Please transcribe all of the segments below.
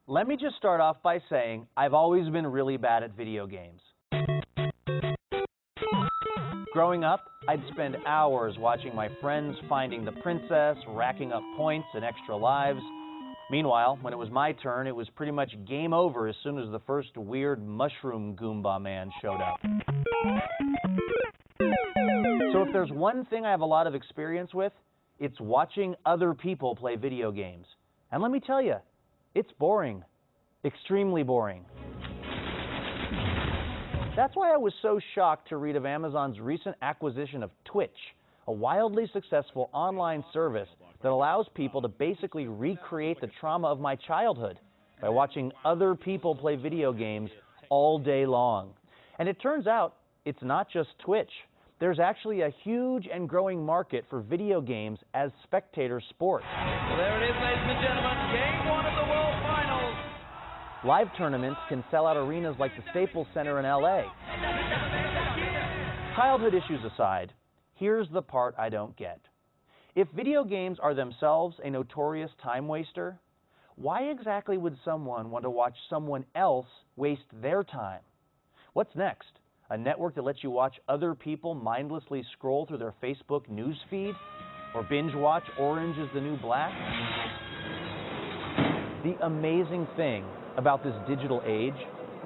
Let me just start off by saying I've always been really bad at video games. Growing up, I'd spend hours watching my friends finding the princess, racking up points and extra lives. Meanwhile, when it was my turn, it was pretty much game over as soon as the first weird mushroom Goomba man showed up. So if there's one thing I have a lot of experience with, it's watching other people play video games. And let me tell you, it's boring. Extremely boring. That's why I was so shocked to read of Amazon's recent acquisition of Twitch, a wildly successful online service that allows people to basically recreate the trauma of my childhood by watching other people play video games all day long. And it turns out it's not just Twitch. There's actually a huge and growing market for video games as spectator sports. Well, there it is, ladies and gentlemen, Game 1 of the World Finals. Live tournaments can sell out arenas like the Staples Center in LA. Childhood issues aside, here's the part I don't get. If video games are themselves a notorious time waster, why exactly would someone want to watch someone else waste their time? What's next? A network that lets you watch other people mindlessly scroll through their Facebook news feed? Or binge watch Orange is the New Black? The amazing thing about this digital age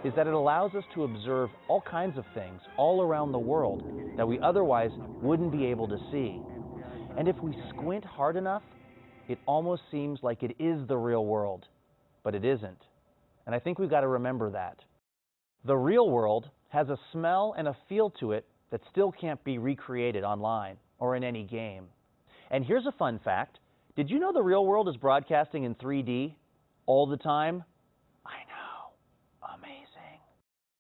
is that it allows us to observe all kinds of things all around the world that we otherwise wouldn't be able to see. And if we squint hard enough, it almost seems like it is the real world, but it isn't. And I think we've got to remember that. The real world has a smell and a feel to it that still can't be recreated online or in any game. And here's a fun fact. Did you know the real world is broadcasting in 3D all the time? I know. Amazing.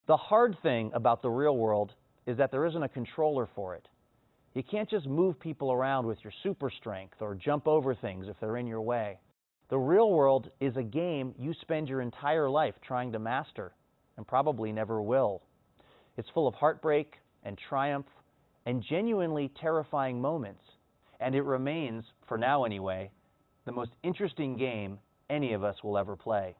The hard thing about the real world is that there isn't a controller for it. You can't just move people around with your super strength or jump over things if they're in your way. The real world is a game you spend your entire life trying to master, and probably never will. It's full of heartbreak and triumph and genuinely terrifying moments, and it remains, for now anyway, the most interesting game any of us will ever play.